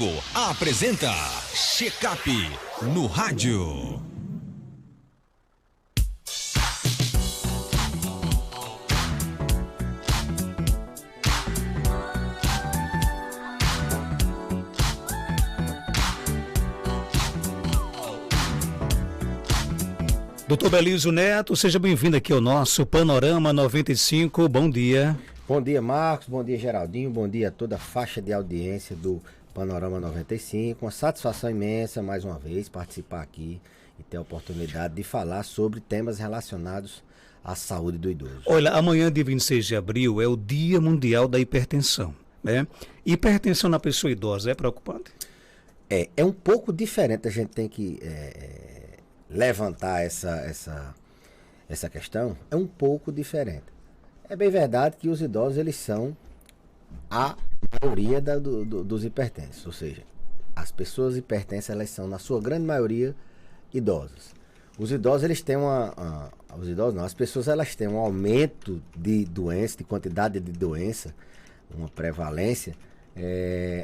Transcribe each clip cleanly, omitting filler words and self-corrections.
Médico apresenta Check-up no rádio. Doutor Belísio Neto, seja bem-vindo aqui ao nosso Panorama 95, bom dia. Bom dia, Marcos, bom dia, Geraldinho, bom dia a toda a faixa de audiência do Panorama 95, uma satisfação imensa, mais uma vez, participar aqui e ter a oportunidade de falar sobre temas relacionados à saúde do idoso. Olha, amanhã, dia 26 de abril, é o Dia Mundial da Hipertensão, né? Hipertensão na pessoa idosa é preocupante? É um pouco diferente, a gente tem que levantar essa questão, é um pouco diferente. É bem verdade que os idosos, eles são a maioria dos hipertensos, ou seja, as pessoas hipertensas, elas são, na sua grande maioria, idosas. Os idosos, eles têm as pessoas, elas têm um aumento de doença, de quantidade de doença, uma prevalência,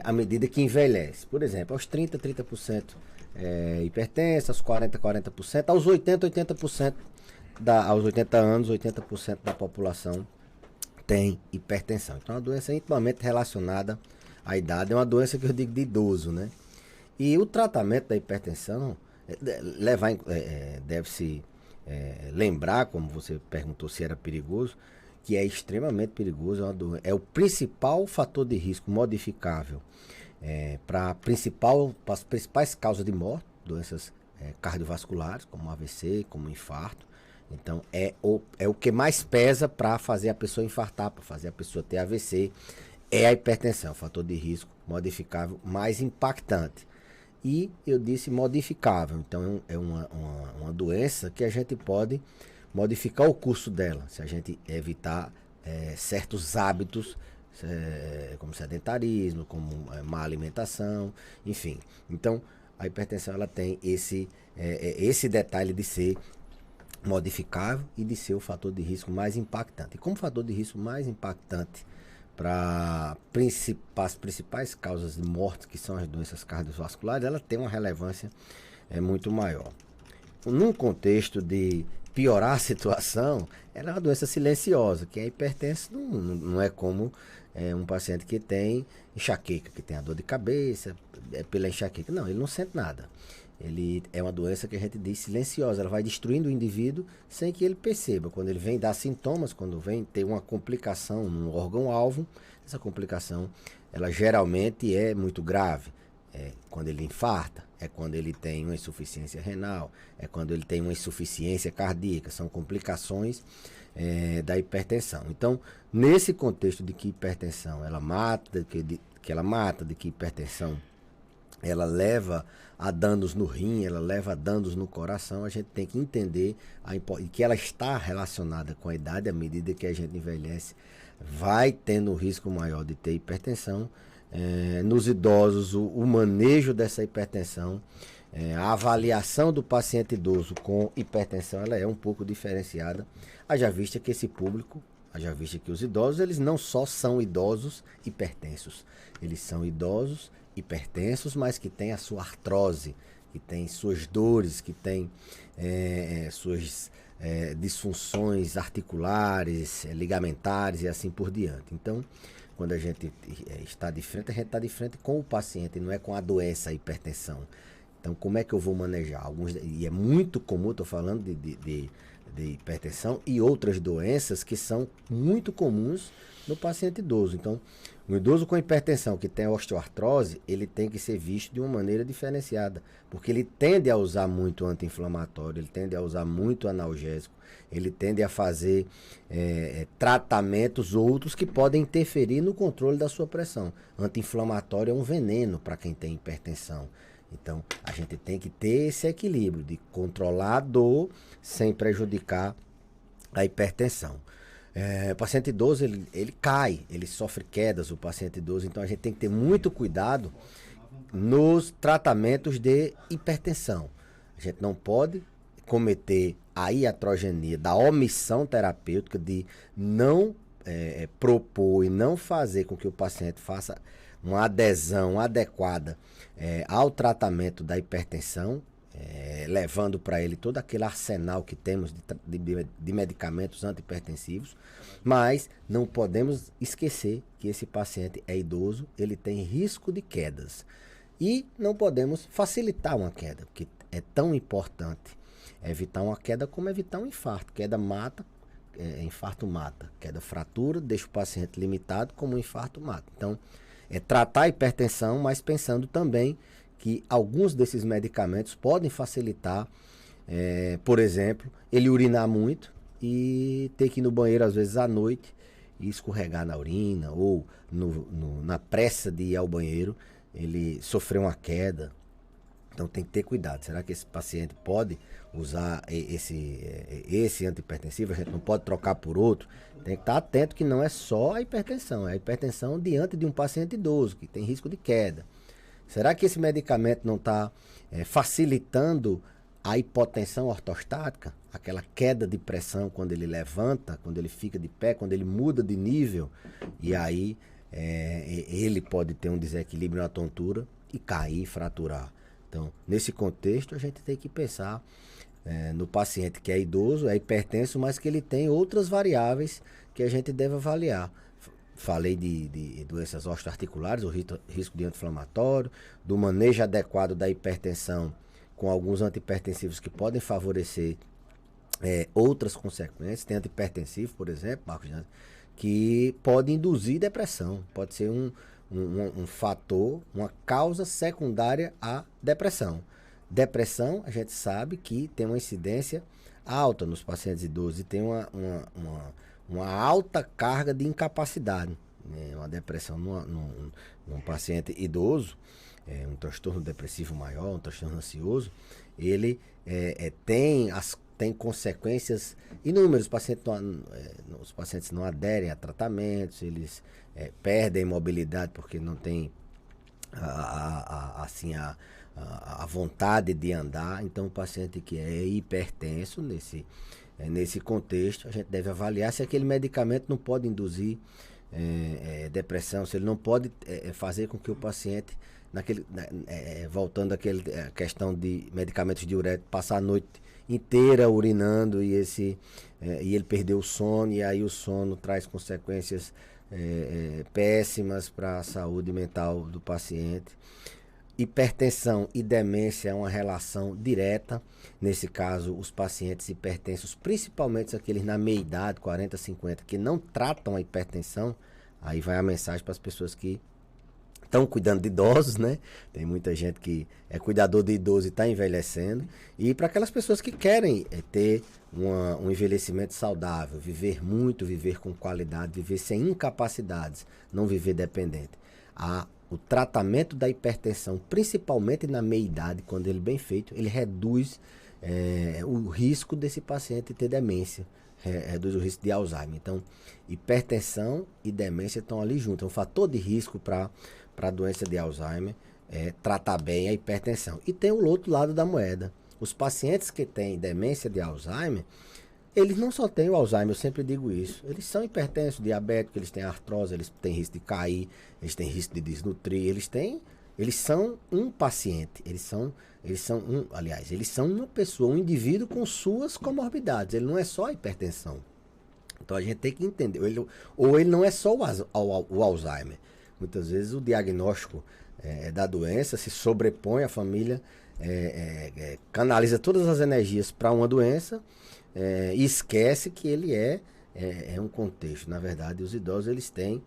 à medida que envelhece. Por exemplo, aos 30% hipertensa, aos 40%, aos 80% aos 80 anos, 80% da população tem hipertensão. Então, é uma doença intimamente relacionada à idade, é uma doença que eu digo de idoso, né? E o tratamento da hipertensão deve-se lembrar, como você perguntou se era perigoso, que é extremamente perigoso, é o principal fator de risco modificável para as principais causas de morte, doenças cardiovasculares, como AVC, como infarto. Então, é o que mais pesa para fazer a pessoa infartar, para fazer a pessoa ter AVC, é a hipertensão, o fator de risco modificável mais impactante. E eu disse modificável, então é uma doença que a gente pode modificar o curso dela, se a gente evitar certos hábitos, como sedentarismo, como má alimentação, enfim. Então, a hipertensão, ela tem esse detalhe de ser modificável e de ser o fator de risco mais impactante. E como fator de risco mais impactante para as principais causas de morte, que são as doenças cardiovasculares, ela tem uma relevância muito maior. Num contexto de piorar a situação, ela é uma doença silenciosa, que a hipertensão não é como um paciente que tem enxaqueca, que tem a dor de cabeça, pela enxaqueca. Não, ele não sente nada. Ele é uma doença que a gente diz silenciosa, ela vai destruindo o indivíduo sem que ele perceba. Quando ele vem dar sintomas, quando vem ter uma complicação no órgão-alvo, essa complicação, ela geralmente é muito grave. É quando ele infarta, é quando ele tem uma insuficiência renal, é quando ele tem uma insuficiência cardíaca, são complicações da hipertensão. Então, nesse contexto de que hipertensão ela mata, de que hipertensão ela leva a danos no rim, ela leva a danos no coração, a gente tem que entender que ela está relacionada com a idade. À medida que a gente envelhece, vai tendo um risco maior de ter hipertensão. Nos idosos, o manejo dessa hipertensão, a avaliação do paciente idoso com hipertensão, ela é um pouco diferenciada, haja vista que os idosos, eles não só são idosos hipertensos, eles são idosos hipertensos, mas que tem a sua artrose, que tem suas dores, que tem suas disfunções articulares, ligamentares e assim por diante. Então, quando a gente está de frente, a gente está de frente com o paciente, não é com a doença, a hipertensão. Então, como é que eu vou manejar? E é muito comum, estou falando de hipertensão e outras doenças que são muito comuns no paciente idoso. Então, um idoso com hipertensão que tem osteoartrose, ele tem que ser visto de uma maneira diferenciada, porque ele tende a usar muito anti-inflamatório, ele tende a usar muito analgésico, ele tende a fazer tratamentos outros que podem interferir no controle da sua pressão. Anti-inflamatório é um veneno para quem tem hipertensão. Então, a gente tem que ter esse equilíbrio de controlar a dor sem prejudicar a hipertensão. O paciente idoso, ele cai, ele sofre quedas, o paciente idoso, então a gente tem que ter muito cuidado nos tratamentos de hipertensão. A gente não pode cometer a iatrogenia da omissão terapêutica, de não propor e não fazer com que o paciente faça uma adesão adequada ao tratamento da hipertensão, levando para ele todo aquele arsenal que temos de medicamentos antihipertensivos, mas não podemos esquecer que esse paciente é idoso, ele tem risco de quedas. E não podemos facilitar uma queda, porque é tão importante evitar uma queda como evitar um infarto. Queda mata, infarto mata. Queda fratura, deixa o paciente limitado, como um infarto mata. Então, tratar a hipertensão, mas pensando também que alguns desses medicamentos podem facilitar, por exemplo, ele urinar muito e ter que ir no banheiro às vezes à noite e escorregar na urina, ou na pressa de ir ao banheiro, ele sofreu uma queda. Então tem que ter cuidado. Será que esse paciente pode usar esse antihipertensivo? A gente não pode trocar por outro. Tem que estar atento que não é só a hipertensão, é a hipertensão diante de um paciente idoso que tem risco de queda. Será que esse medicamento não está facilitando a hipotensão ortostática? Aquela queda de pressão quando ele levanta, quando ele fica de pé, quando ele muda de nível, e aí ele pode ter um desequilíbrio na tontura e cair, fraturar. Então, nesse contexto, a gente tem que pensar no paciente que é idoso, é hipertenso, mas que ele tem outras variáveis que a gente deve avaliar. Falei de doenças osteoarticulares, o risco de anti-inflamatório, do manejo adequado da hipertensão com alguns antihipertensivos que podem favorecer outras consequências. Tem antihipertensivo, por exemplo, Marcos, que pode induzir depressão, pode ser um fator, uma causa secundária à depressão. Depressão, a gente sabe que tem uma incidência alta nos pacientes idosos e tem uma alta carga de incapacidade. Uma depressão num paciente idoso, um transtorno depressivo maior, um transtorno ansioso, ele tem consequências inúmeras. Os pacientes não aderem a tratamentos, eles perdem mobilidade porque não tem a vontade de andar. Então, o paciente que é hipertenso, nesse contexto, a gente deve avaliar se aquele medicamento não pode induzir depressão, se ele não pode fazer com que o paciente, voltando àquela questão de medicamentos diuréticos, passar a noite inteira urinando e ele perdeu o sono, e aí o sono traz consequências péssimas para a saúde mental do paciente. Hipertensão e demência é uma relação direta. Nesse caso, os pacientes hipertensos, principalmente aqueles na meia-idade, 40, 50, que não tratam a hipertensão, aí vai a mensagem para as pessoas que estão cuidando de idosos, né? Tem muita gente que é cuidador de idoso e está envelhecendo. E para aquelas pessoas que querem ter um envelhecimento saudável, viver muito, viver com qualidade, viver sem incapacidades, não viver dependente. O tratamento da hipertensão, principalmente na meia-idade, quando ele é bem feito, ele reduz o risco desse paciente ter demência, reduz o risco de Alzheimer. Então, hipertensão e demência estão ali juntos. É um fator de risco para a doença de Alzheimer, tratar bem a hipertensão. E tem o outro lado da moeda. Os pacientes que têm demência de Alzheimer, eles não só têm o Alzheimer, eu sempre digo isso. Eles são hipertensos, diabéticos, eles têm artrose, eles têm risco de cair, eles têm risco de desnutrir, eles são um paciente, eles são uma pessoa, um indivíduo com suas comorbidades. Ele não é só a hipertensão. Então a gente tem que entender, ele não é só o Alzheimer. Muitas vezes o diagnóstico da doença se sobrepõe, a família canaliza todas as energias para uma doença e esquece que ele é um contexto. Na verdade, os idosos eles têm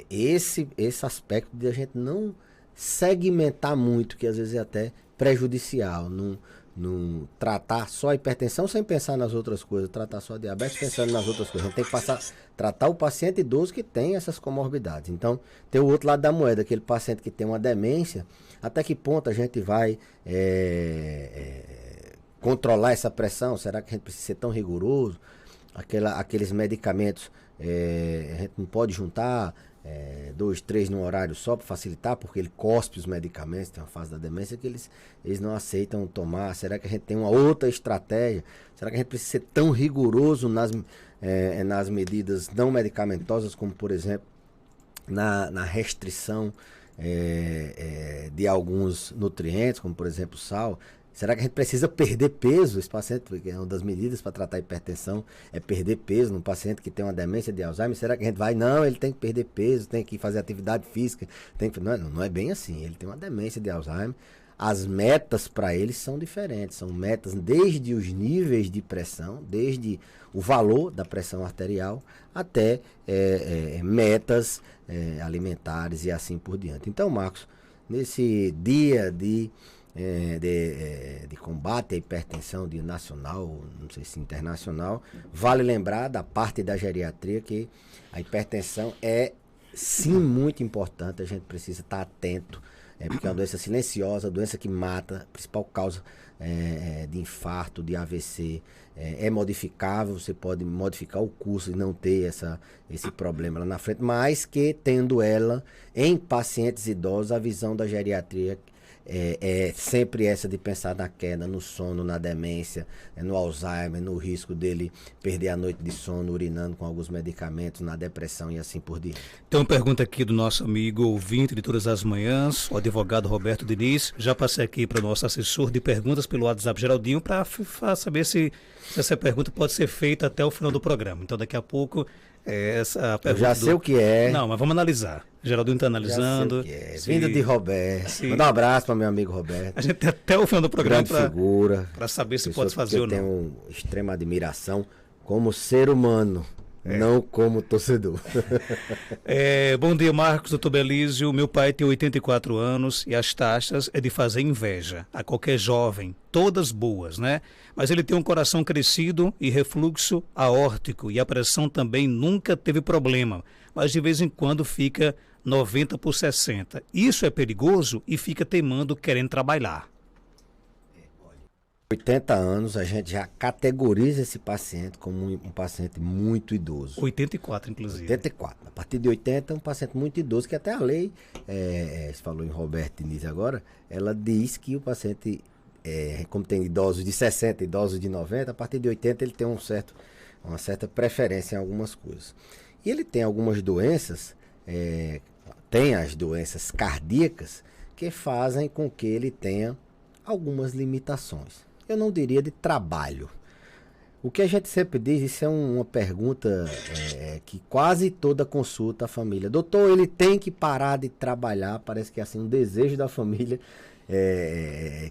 esse aspecto de a gente não segmentar muito, que às vezes é até prejudicial, não tratar só a hipertensão sem pensar nas outras coisas, tratar só a diabetes pensando nas outras coisas. A gente tem que tratar o paciente idoso que tem essas comorbidades. Então, tem o outro lado da moeda, aquele paciente que tem uma demência, até que ponto a gente vai controlar essa pressão? Será que a gente precisa ser tão rigoroso? Aqueles medicamentos, a gente não pode juntar 2, 3 num horário só para facilitar, porque ele cospe os medicamentos. Tem uma fase da demência que eles não aceitam tomar. Será que a gente tem uma outra estratégia? Será que a gente precisa ser tão rigoroso nas medidas não medicamentosas, como por exemplo na restrição de alguns nutrientes, como por exemplo sal. Será que a gente precisa perder peso? Esse paciente, porque uma das medidas para tratar a hipertensão é perder peso num paciente que tem uma demência de Alzheimer. Será que a gente vai? Não, ele tem que perder peso, tem que fazer atividade física. Não é bem assim. Ele tem uma demência de Alzheimer. As metas para ele são diferentes. São metas desde os níveis de pressão, desde o valor da pressão arterial, até metas alimentares e assim por diante. Então, Marcos, nesse dia de combate à hipertensão, de nacional, não sei se internacional, vale lembrar da parte da geriatria que a hipertensão é sim muito importante, a gente precisa estar atento, porque é uma doença silenciosa, doença que mata, a principal causa de infarto, de AVC, é modificável, você pode modificar o curso e não ter esse problema lá na frente, mas que tendo ela em pacientes idosos, a visão da geriatria é sempre essa de pensar na queda, no sono, na demência, no Alzheimer, no risco dele perder a noite de sono, urinando com alguns medicamentos, na depressão e assim por diante. Tem uma pergunta aqui do nosso amigo ouvinte de todas as manhãs, o advogado Roberto Diniz. Já passei aqui para o nosso assessor de perguntas pelo WhatsApp Geraldinho para saber se essa pergunta pode ser feita até o final do programa. Então daqui a pouco essa pergunta... Eu já sei o que é. Não, mas vamos analisar. Geraldinho está analisando. Já sei o que é. Vindo de Roberto. Manda um abraço para meu amigo Roberto. A gente tem até o final do programa para saber se pode fazer ou não. Eu tenho extrema admiração como ser humano, não como torcedor. Bom dia, Marcos, doutor Belísio. Meu pai tem 84 anos e as taxas é de fazer inveja a qualquer jovem, todas boas, né? Mas ele tem um coração crescido e refluxo aórtico e a pressão também nunca teve problema, mas de vez em quando fica 90/60. Isso é perigoso e fica teimando, querendo trabalhar. 80 anos, a gente já categoriza esse paciente como um paciente muito idoso. 84, inclusive. 84. A partir de 80 é um paciente muito idoso, que até a lei, você falou em Roberto Diniz agora, ela diz que o paciente, como tem idosos de 60, idosos de 90, a partir de 80 ele tem uma certa preferência em algumas coisas. E ele tem algumas doenças, tem as doenças cardíacas, que fazem com que ele tenha algumas limitações. Eu não diria de trabalho. O que a gente sempre diz, isso é uma pergunta que quase toda consulta a família. Doutor, ele tem que parar de trabalhar, parece que é assim, um desejo da família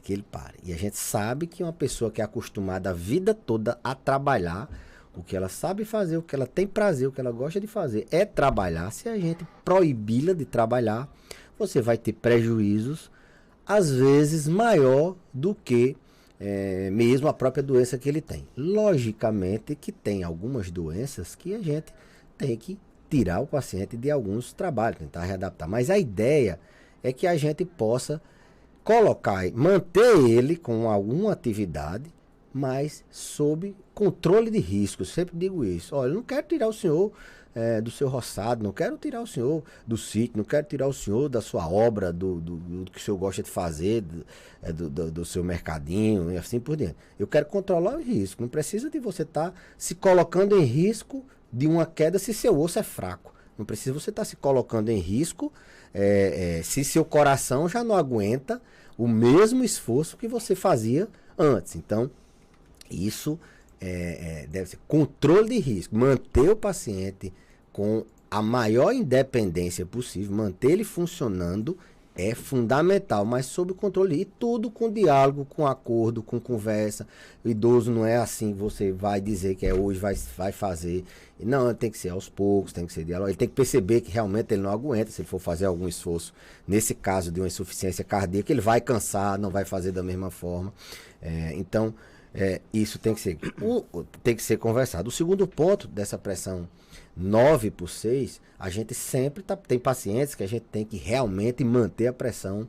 que ele pare. E a gente sabe que uma pessoa que é acostumada a vida toda a trabalhar, o que ela sabe fazer, o que ela tem prazer, o que ela gosta de fazer é trabalhar. Se a gente proibi-la de trabalhar, você vai ter prejuízos, às vezes maior do que mesmo a própria doença que ele tem. Logicamente que tem algumas doenças que a gente tem que tirar o paciente de alguns trabalhos, tentar readaptar. Mas a ideia é que a gente possa manter ele com alguma atividade, mas sob controle de risco. Eu sempre digo isso. Olha, eu não quero tirar o senhor do seu roçado, não quero tirar o senhor do sítio, não quero tirar o senhor da sua obra, do que o senhor gosta de fazer, do seu mercadinho e assim por diante. Eu quero controlar o risco. Não precisa de você estar se colocando em risco de uma queda se seu osso é fraco. Não precisa você estar se colocando em risco se seu coração já não aguenta o mesmo esforço que você fazia antes. Então, isso deve ser controle de risco, manter o paciente com a maior independência possível, manter ele funcionando é fundamental, mas sob controle, e tudo com diálogo, com acordo, com conversa. O idoso não é assim, você vai dizer que hoje, vai fazer. Não, tem que ser aos poucos, tem que ser diálogo. Ele tem que perceber que realmente ele não aguenta, se ele for fazer algum esforço, nesse caso de uma insuficiência cardíaca, ele vai cansar, não vai fazer da mesma forma. Então, isso tem que ser conversado. O segundo ponto dessa pressão 9/6, a gente sempre tem pacientes que a gente tem que realmente manter a pressão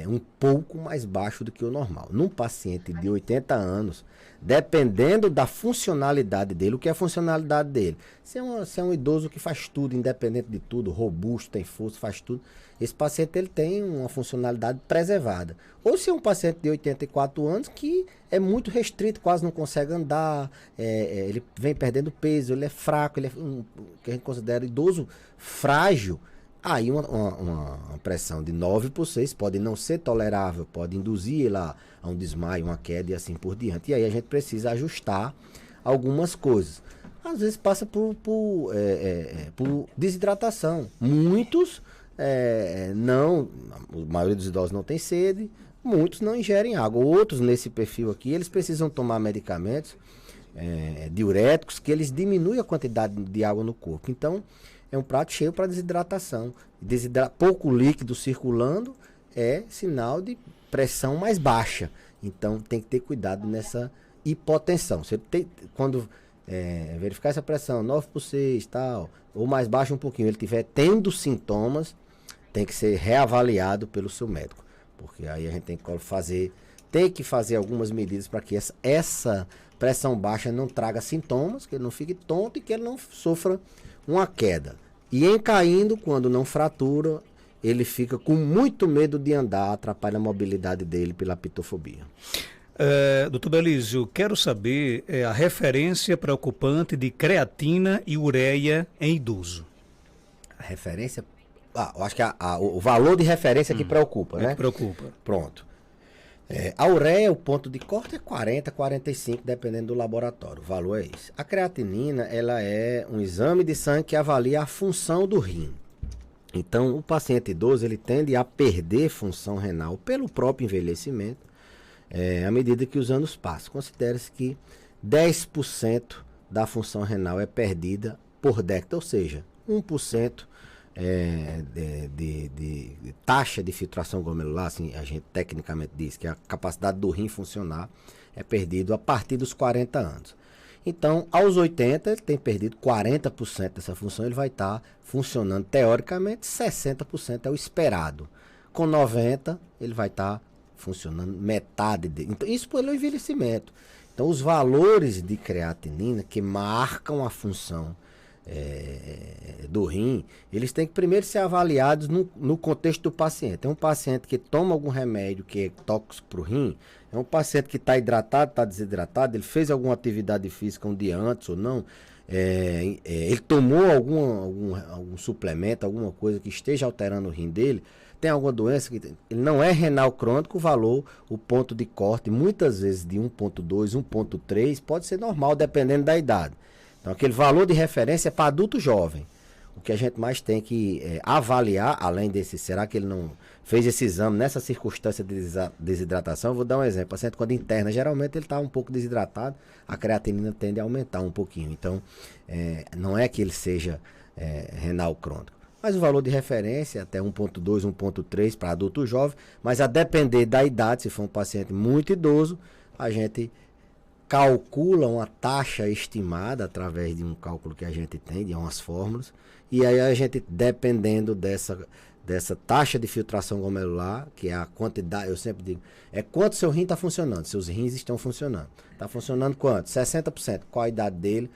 um pouco mais baixo do que o normal. Num paciente de 80 anos, dependendo da funcionalidade dele, o que é a funcionalidade dele? Se é um idoso que faz tudo, independente de tudo, robusto, tem força, faz tudo, esse paciente ele tem uma funcionalidade preservada. Ou se é um paciente de 84 anos que é muito restrito, quase não consegue andar, ele vem perdendo peso, ele é fraco, ele é o que a gente considera idoso frágil, aí uma pressão de 9/6 pode não ser tolerável, pode induzir ele a um desmaio, uma queda e assim por diante. E aí a gente precisa ajustar algumas coisas. Às vezes passa por desidratação. Muitos não, a maioria dos idosos não tem sede, muitos não ingerem água. Outros nesse perfil aqui, eles precisam tomar medicamentos diuréticos que eles diminuem a quantidade de água no corpo. Então, é um prato cheio para desidratação. Pouco líquido circulando é sinal de pressão mais baixa. Então, tem que ter cuidado nessa hipotensão. Você quando verificar essa pressão 9/6, tal, ou mais baixa um pouquinho, ele estiver tendo sintomas, tem que ser reavaliado pelo seu médico. Porque aí a gente tem que fazer algumas medidas para que essa pressão baixa não traga sintomas, que ele não fique tonto e que ele não sofra uma queda. E em caindo, quando não fratura, ele fica com muito medo de andar, atrapalha a mobilidade dele pela pitofobia. Doutor Belísio, quero saber a referência preocupante de creatina e ureia em idoso. A referência... eu acho que o valor de referência que preocupa, né? Que preocupa. Pronto. A ureia, o ponto de corte é 40, 45, dependendo do laboratório. O valor é esse. A creatinina, ela é um exame de sangue que avalia a função do rim. Então, o paciente idoso, ele tende a perder função renal pelo próprio envelhecimento, à medida que os anos passam. Considera-se que 10% da função renal é perdida por década, ou seja, 1% de taxa de filtração glomerular, assim, a gente tecnicamente diz que a capacidade do rim funcionar é perdido a partir dos 40 anos. Então, aos 80, ele tem perdido 40% dessa função, ele vai estar funcionando teoricamente, 60% é o esperado. Com 90, ele vai estar funcionando metade dele. Então, isso pelo envelhecimento. Então, os valores de creatinina que marcam a função do rim, eles têm que primeiro ser avaliados no contexto do paciente. É um paciente que toma algum remédio que é tóxico para o rim, é um paciente que está hidratado, está desidratado, ele fez alguma atividade física um dia antes ou não, ele tomou algum suplemento, alguma coisa que esteja alterando o rim dele, tem alguma doença que ele não é renal crônico, o ponto de corte, muitas vezes de 1,2, 1,3, pode ser normal, dependendo da idade. Então, aquele valor de referência é para adulto jovem. O que a gente mais tem que avaliar, além desse, será que ele não fez esse exame nessa circunstância de desidratação? Eu vou dar um exemplo. O paciente, quando interna, geralmente ele está um pouco desidratado, a creatinina tende a aumentar um pouquinho. Então, não é que ele seja renal crônico. Mas o valor de referência, até 1,2, 1,3 para adulto jovem, mas a depender da idade, se for um paciente muito idoso, a gente calcula uma taxa estimada através de um cálculo que a gente tem, de umas fórmulas, e aí a gente, dependendo dessa taxa de filtração glomerular, que é a quantidade, eu sempre digo, quanto seu rim está funcionando, seus rins estão funcionando. Está funcionando quanto? 60%. Qual a idade dele?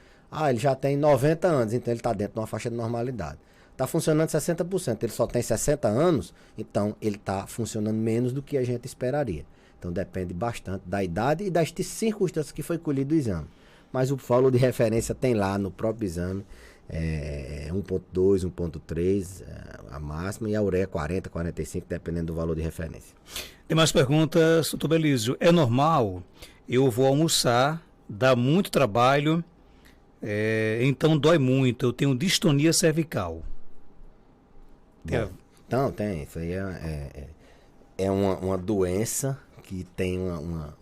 Ele já tem 90 anos, então ele está dentro de uma faixa de normalidade. Está funcionando 60%, ele só tem 60 anos, então ele está funcionando menos do que a gente esperaria. Então depende bastante da idade e das circunstâncias que foi colhido o exame. Mas o valor de referência tem lá no próprio exame, 1,2, 1,3 a máxima, e a ureia 40, 45, dependendo do valor de referência. Tem mais perguntas, doutor Belísio. É normal? Eu vou almoçar, dá muito trabalho, então dói muito, eu tenho distonia cervical. Então, tem. Isso aí é uma doença que tem uma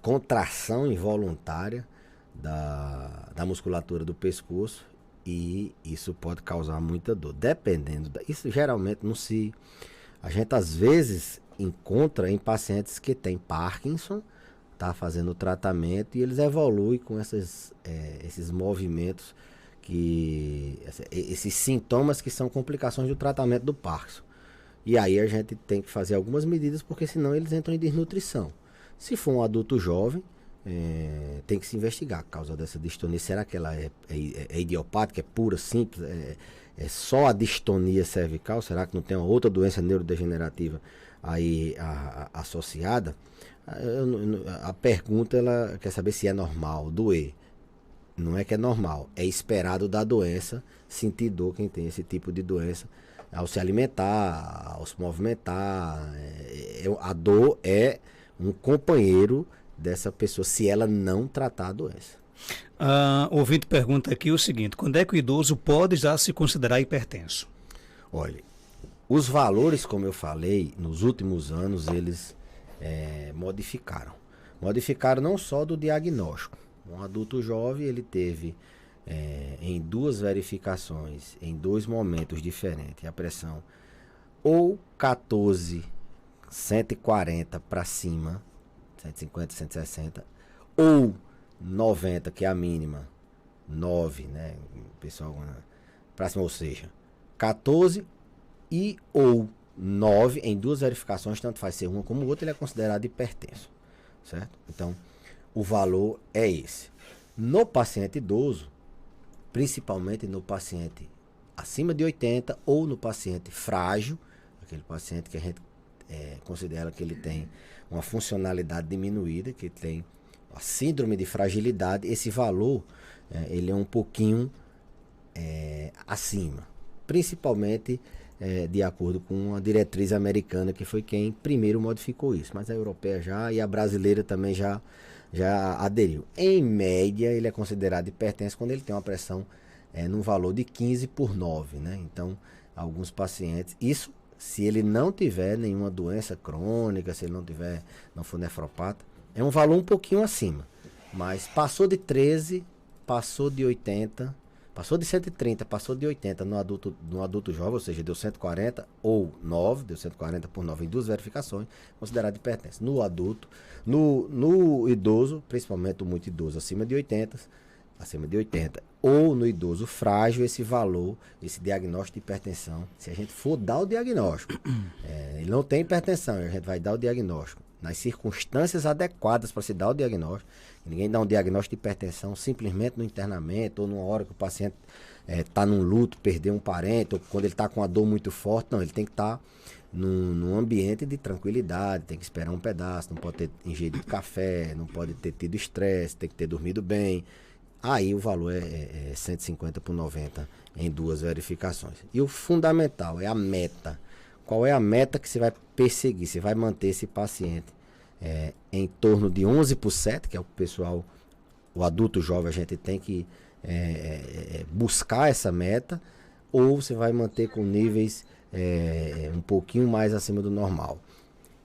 contração involuntária da musculatura do pescoço, e isso pode causar muita dor. Dependendo, isso geralmente a gente às vezes encontra em pacientes que têm Parkinson, tá fazendo o tratamento, e eles evoluem com esses movimentos, esses sintomas que são complicações do tratamento do Parkinson. E aí a gente tem que fazer algumas medidas, porque senão eles entram em desnutrição. Se for um adulto jovem, tem que se investigar a causa dessa distonia. Será que ela é idiopática, é pura, simples? É só a distonia cervical? Será que não tem uma outra doença neurodegenerativa aí associada? A pergunta, ela quer saber se é normal doer. Não é que é normal, é esperado da doença sentir dor quem tem esse tipo de doença ao se alimentar, ao se movimentar. A dor é um companheiro dessa pessoa se ela não tratar a doença. O ouvinte pergunta aqui o seguinte: quando é que o idoso pode já se considerar hipertenso? Olha, os valores, como eu falei, nos últimos anos eles modificaram. Modificaram não só do diagnóstico. Um adulto jovem, ele teve em 2 verificações, em 2 momentos diferentes, a pressão ou 14, 140 para cima, 150, 160, ou 90, que é a mínima, 9, né, pessoal, para cima, ou seja, 14 e ou 9 em 2 verificações, tanto faz ser uma como outra, ele é considerado hipertenso, certo? Então, o valor é esse. No paciente idoso, principalmente no paciente acima de 80 ou no paciente frágil, aquele paciente que a gente considera que ele tem uma funcionalidade diminuída, que tem a síndrome de fragilidade, esse valor ele é um pouquinho acima, principalmente de acordo com a diretriz americana, que foi quem primeiro modificou isso, mas a europeia já e a brasileira também já aderiu. Em média, ele é considerado hipertenso quando ele tem uma pressão num valor de 15/9, né? Então, alguns pacientes, isso se ele não tiver nenhuma doença crônica, se ele não for nefropata, é um valor um pouquinho acima. Mas passou de 13, passou de 80, passou de 130, passou de 80 no adulto jovem, ou seja, deu 140 ou 9, deu 140/9 em 2 verificações, considerado hipertenso. No adulto, no idoso, principalmente o muito idoso acima de 80, ou no idoso frágil, esse valor, esse diagnóstico de hipertensão, se a gente for dar o diagnóstico, ele não tem hipertensão, a gente vai dar o diagnóstico nas circunstâncias adequadas para se dar o diagnóstico. Ninguém dá um diagnóstico de hipertensão simplesmente no internamento ou numa hora que o paciente está num luto, perdeu um parente, ou quando ele está com uma dor muito forte. Não, ele tem que estar num ambiente de tranquilidade, tem que esperar um pedaço, não pode ter ingerido café, não pode ter tido estresse, tem que ter dormido bem. Aí o valor é 150/90 em 2 verificações. E o fundamental é a meta. Qual é a meta que você vai perseguir? Você vai manter esse paciente em torno de 11%, que é o pessoal, o adulto jovem, a gente tem que buscar essa meta, ou você vai manter com níveis um pouquinho mais acima do normal.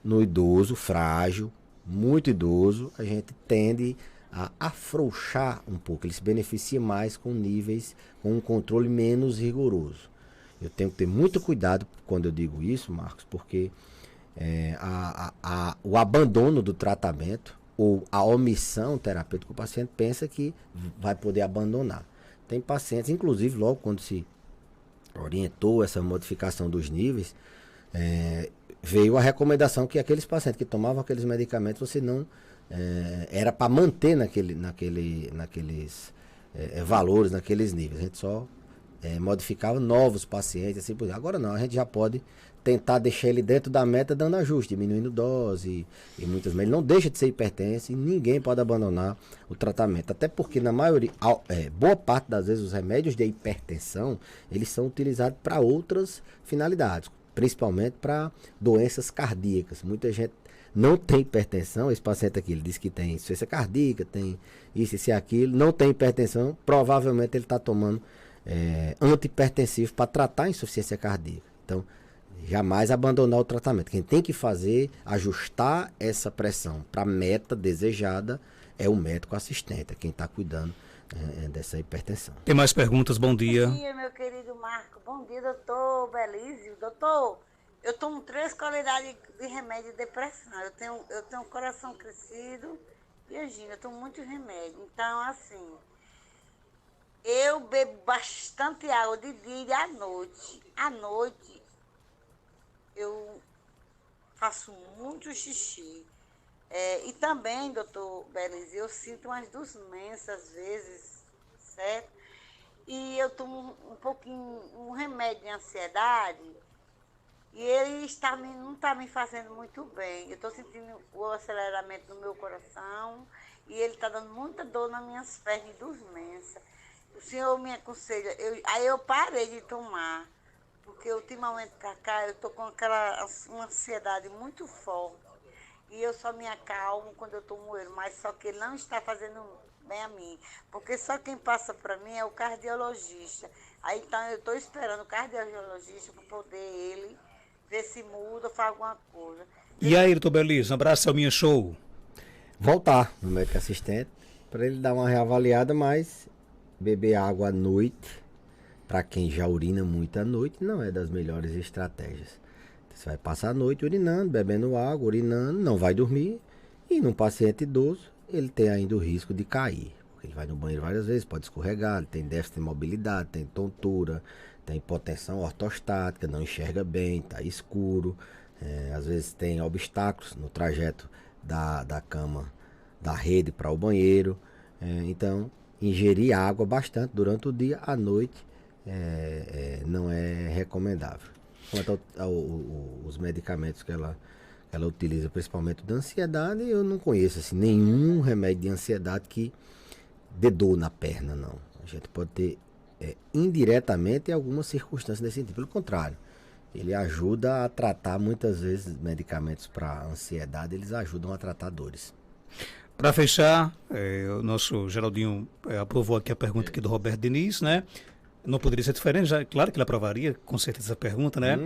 No idoso, frágil, muito idoso, a gente tende a afrouxar um pouco, ele se beneficia mais com níveis, com um controle menos rigoroso. Eu tenho que ter muito cuidado quando eu digo isso, Marcos, porque o abandono do tratamento ou a omissão terapêutica, o paciente pensa que vai poder abandonar. Tem pacientes, inclusive logo quando se orientou essa modificação dos níveis, veio a recomendação que aqueles pacientes que tomavam aqueles medicamentos, você não era para manter naqueles valores, naqueles níveis. A gente só modificava novos pacientes, assim por diante. Agora não, a gente já pode tentar deixar ele dentro da meta, dando ajuste, diminuindo dose e muitas vezes. Ele não deixa de ser hipertenso e ninguém pode abandonar o tratamento. Até porque na maioria, boa parte das vezes, os remédios de hipertensão, eles são utilizados para outras finalidades, principalmente para doenças cardíacas. Muita gente não tem hipertensão, esse paciente aqui, ele diz que tem insuficiência cardíaca, tem isso e aquilo, não tem hipertensão, provavelmente ele está tomando antihipertensivo para tratar a insuficiência cardíaca. Então, jamais abandonar o tratamento. Quem tem que fazer, ajustar essa pressão para a meta desejada é o médico assistente, é quem está cuidando dessa hipertensão. Tem mais perguntas? Bom dia. Bom dia, meu querido Marco. Bom dia, doutor Belísio. Doutor, eu tomo 3 qualidades de remédio de depressão. Eu tenho um coração crescido e eu tomo muito remédio. Então, assim, eu bebo bastante água de dia e à noite. À noite, eu faço muito xixi. E também, doutor Belize, eu sinto umas dormências às vezes, certo? E eu tomo um remédio de ansiedade e ele não está me fazendo muito bem. Eu estou sentindo o aceleramento no meu coração e ele está dando muita dor nas minhas pernas e dormência. O senhor me aconselha, aí eu parei de tomar, porque ultimamente para cá eu estou com uma ansiedade muito forte. E eu só me acalmo quando eu tomo ele, mas só que ele não está fazendo bem a mim. Porque só quem passa para mim é o cardiologista. Aí então eu estou esperando o cardiologista para poder ele ver se muda ou faz alguma coisa. E aí, doutor Belize, um abraço ao Minha Show. Voltar no médico assistente para ele dar uma reavaliada, mas beber água à noite, para quem já urina muito à noite, não é das melhores estratégias. Você vai passar a noite urinando, bebendo água, urinando, não vai dormir. E num paciente idoso, ele tem ainda o risco de cair. Porque ele vai no banheiro várias vezes, pode escorregar, ele tem déficit de mobilidade, tem tontura, tem hipotensão ortostática, não enxerga bem, está escuro. Às vezes tem obstáculos no trajeto da cama, da rede para o banheiro. Então, ingerir água bastante durante o dia, à noite, não é recomendável. Quanto aos medicamentos que ela utiliza, principalmente da ansiedade, eu não conheço assim, nenhum remédio de ansiedade que dê dor na perna, não. A gente pode ter indiretamente algumas circunstâncias desse sentido. Pelo contrário, ele ajuda a tratar, muitas vezes, medicamentos para ansiedade, eles ajudam a tratar dores. Para fechar, o nosso Geraldinho aprovou aqui a pergunta aqui do Roberto Diniz, né? Não poderia ser diferente, já, claro que ele aprovaria, com certeza, a pergunta, né?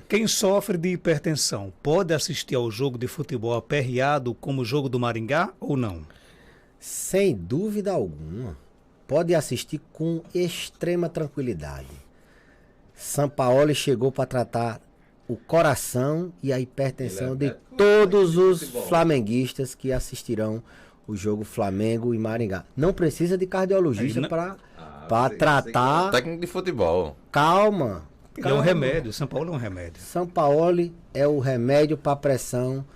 Quem sofre de hipertensão pode assistir ao jogo de futebol aperreado como o jogo do Maringá ou não? Sem dúvida alguma. Pode assistir com extrema tranquilidade. Sampaoli chegou para tratar o coração e a hipertensão de todos os flamenguistas que assistirão o jogo Flamengo e Maringá. Não precisa de cardiologista para tratar. Técnico de futebol. Calma. Ele é um remédio, São Paulo é um remédio. Sampaoli é o remédio para a pressão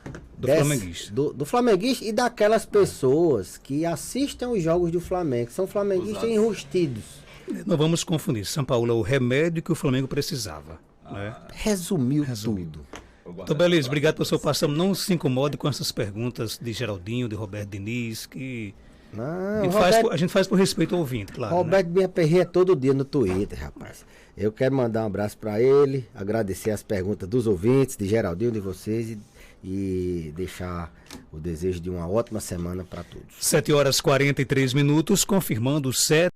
flamenguista. Do flamenguista e daquelas pessoas que assistem os jogos do Flamengo, que são flamenguistas enrustidos. Não vamos confundir. São Paulo é o remédio que o Flamengo precisava. Né? Resumiu tudo. Então, Belize, obrigado pelo seu passão. Não se incomode com essas perguntas de Geraldinho, de Roberto Diniz, que não, a gente faz por respeito ao ouvinte, claro. Roberto me aperreia todo dia no Twitter, rapaz. Eu quero mandar um abraço para ele, agradecer as perguntas dos ouvintes, de Geraldinho, de vocês e deixar o desejo de uma ótima semana para todos. 7h43, confirmando 7.